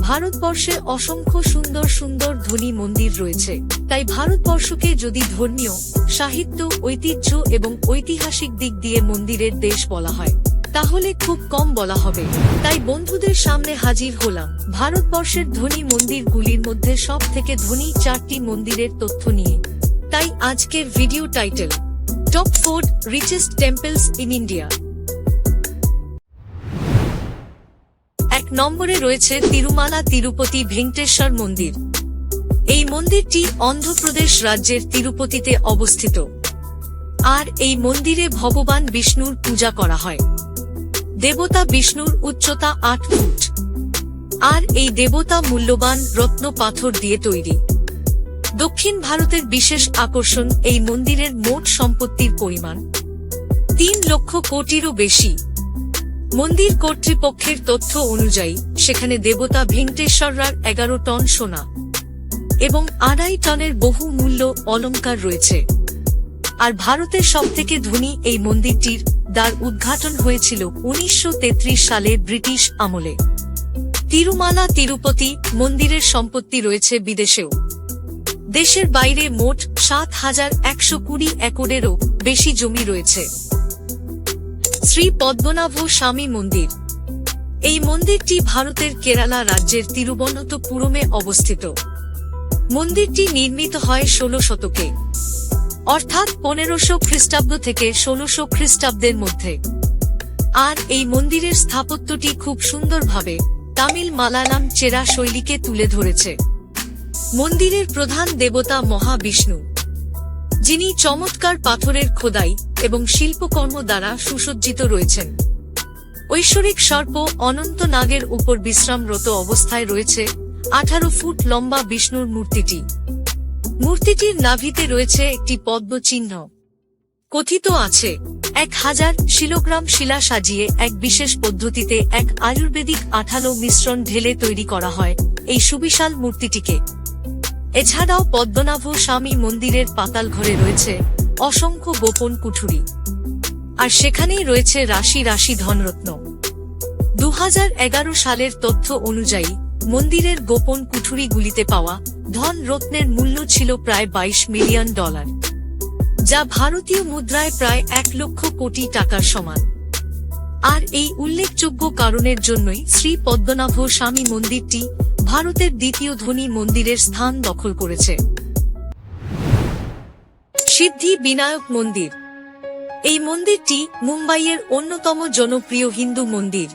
ভারতবর্ষে অসংখ্য সুন্দর সুন্দর ধনী মন্দির রয়েছে, তাই ভারতবর্ষকে যদি ধর্মীয়, সাহিত্য, ঐতিহ্য এবং ঐতিহাসিক দিক দিয়ে মন্দিরের দেশ বলা হয় তাহলে খুব কম বলা হবে। তাই বন্ধুদের সামনে হাজির হলাম ভারতবর্ষের ধনী মন্দিরগুলির মধ্যে সব থেকে ধনী 4টি মন্দিরের তথ্য নিয়ে। তাই আজকের video title top 4 richest temples in India. 1 নম্বরে রয়েছে তিরুমালা তিরুপতি ভেঙ্কটেশ্বর মন্দির। এই মন্দিরটি অন্ধ্রপ্রদেশ রাজ্যের তিরুপতিতে অবস্থিত, আর এই মন্দিরে ভগবান বিষ্ণুর পূজা করা হয়। দেবতা বিষ্ণুর উচ্চতা 8 ফুট, আর এই দেবতা মূল্যবান রত্ন পাথর দিয়ে তৈরি। দক্ষিণ ভারতের বিশেষ আকর্ষণ এই মন্দিরের মোট সম্পত্তির পরিমাণ 3 লক্ষ কোটিরও বেশি। মন্দির কর্তৃপক্ষের তথ্য অনুযায়ী সেখানে দেবতা ভেঙ্কটেশ্বরার 11 টন সোনা এবং 2.5 টনের বহু মূল্য অলংকার রয়েছে। আর ভারতের সবথেকে ধনী এই মন্দিরটির দ্বার উদ্ঘাটন হয়েছিল 1933 সালে ব্রিটিশ আমলে। তিরুমালা তিরুপতি মন্দিরের সম্পত্তি রয়েছে বিদেশেও। দেশের বাইরে মোট 7,120 একরেরও বেশি জমি রয়েছে। শ্রী পদ্মনাভ স্বামী মন্দির। এই মন্দিরটি ভারতের কেরালা রাজ্যের তিরুবনন্তপুরমে অবস্থিত। মন্দিরটি নির্মিত হয় 16 শতকে, অর্থাৎ 1500 খ্রিস্টাব্দ থেকে 1600 খ্রিস্টাব্দের মধ্যে। আর এই মন্দিরের স্থাপত্যটি খুব সুন্দরভাবে তামিল মালায়ালাম চেরা শৈলীকে তুলে ধরেছে। মন্দিরের প্রধান দেবতা মহাবিষ্ণু, যিনি চমৎকার পাথরের খোদাই এবং শিল্পকর্ম দ্বারা সুসজ্জিত রয়েছেন। ঐশ্বরিক সর্প অনন্ত নাগের উপর বিশ্রামরত অবস্থায় রয়েছে 18 ফুট লম্বা বিষ্ণুর মূর্তিটি। মূর্তিটির নাভিতে রয়েছে একটি পদ্ম চিহ্ন। কথিত আছে 1000 শিলোগ্রাম শিলা সাজিয়ে এক বিশেষ পদ্ধতিতে এক আয়ুর্বেদিক আঠালো মিশ্রণ ঢেলে তৈরি করা হয় এই সুবিশাল মূর্তিটিকে। এছাড়াও পদ্মনাভ স্বামী মন্দিরের পাতাল ঘরে রয়েছে অসংখ্য গোপন কুঠুরি, আর সেখানেই রয়েছে রাশি রাশি ধনরত্ন। 2011 সালের তথ্য অনুযায়ী মন্দিরের গোপন কুঠুরিগুলিতে পাওয়া ধন রত্নের মূল্য ছিল প্রায় $22 মিলিয়ন, যা ভারতীয় মুদ্রায় প্রায় 1 লক্ষ কোটি টাকার সমান। আর এই উল্লেখযোগ্য কারণের জন্যই শ্রী পদ্মনাভ স্বামী মন্দিরটি ভারতের দ্বিতীয় ধনী মন্দিরের স্থান দখল করেছে। সিদ্ধি বিনায়ক মন্দির। এই মন্দিরটি মুম্বাইয়ের অন্যতম জনপ্রিয় হিন্দু মন্দির।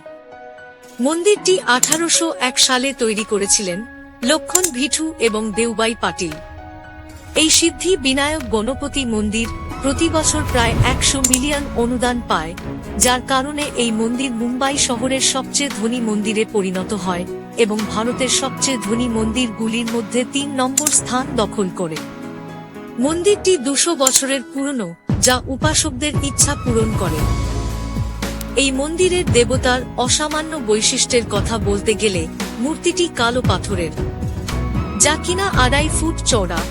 মন্দিরটি 1801 সালে তৈরি করেছিলেন লক্ষণ ভিঠু এবং দেউবাই পাটিল। এই সিদ্ধি বিনায়ক গণপতি মন্দির প্রতি বছর প্রায় 100 মিলিয়ন অনুদান পায়, যার কারণে এই মন্দির মুম্বাই শহরের সবচেয়ে ধনী মন্দিরে পরিণত হয় এবং ভারতের সবচেয়ে ধনী মন্দিরগুলির মধ্যে 3 নম্বর স্থান দখল করে। মন্দিরটি 200 বছরের পুরনো, যা উপাসকদের ইচ্ছা পূরণ করে। এই মন্দিরের দেবতার অসামান্য বৈশিষ্ট্যের কথা বলতে গেলে মূর্তিটি কালো পাথরের, যা কিনা 2.5 ফুট চওড়া।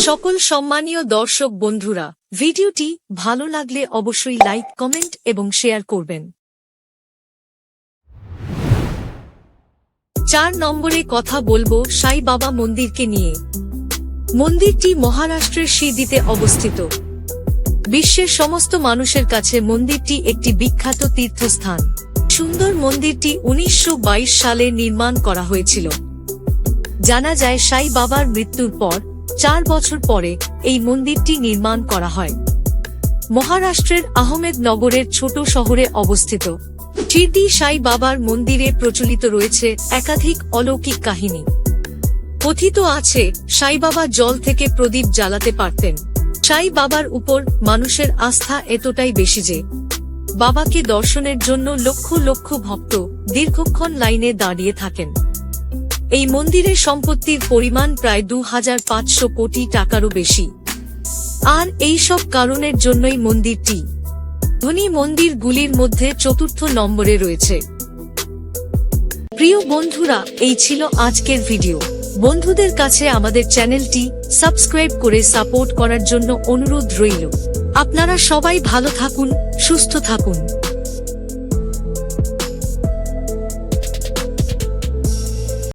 সকল সম্মানীয় দর্শক বন্ধুরা, ভিডিওটি ভালো লাগলে অবশ্যই লাইক, কমেন্ট এবং শেয়ার করবেন। 4 নম্বরে কথা বলবো সাই বাবা মন্দিরকে নিয়ে। মন্দিরটি মহারাষ্ট্রের শিরডিতে অবস্থিত। বিশ্বের সমস্ত মানুষের কাছে মন্দিরটি একটি বিখ্যাত তীর্থস্থান। সুন্দর মন্দিরটি 1922 সালে নির্মাণ করা হয়েছিল। জানা যায় সাই বাবার মৃত্যুর পর 4 বছর পরে এই মন্দিরটি নির্মাণ করা হয়। মহারাষ্ট্রের আহমেদনগরের ছোট শহরে অবস্থিত শিরডি সাই বাবার মন্দিরে প্রচলিত রয়েছে একাধিক অলৌকিক কাহিনী। কথিত আছে সাই বাবা জল থেকে প্রদীপ জ্বালাতে পারতেন। সাই বাবার উপর মানুষের আস্থা এতটাই বেশি যে বাবাকে দর্শনের জন্য লক্ষ লক্ষ ভক্ত দীর্ঘক্ষণ লাইনে দাঁড়িয়ে থাকেন। এই মন্দিরের সম্পত্তির পরিমাণ প্রায় 2500 কোটি টাকারও বেশি। আর এই সব কারণের জন্যই মন্দিরটি ধনী মন্দিরগুলির মধ্যে 4র্থ নম্বরে রয়েছে। প্রিয় বন্ধুরা, এই ছিল আজকের ভিডিও। বন্ধুদের কাছে আমাদের চ্যানেলটি সাবস্ক্রাইব করে সাপোর্ট করার জন্য অনুরোধ রইল। আপনারা সবাই ভালো থাকুন, সুস্থ থাকুন।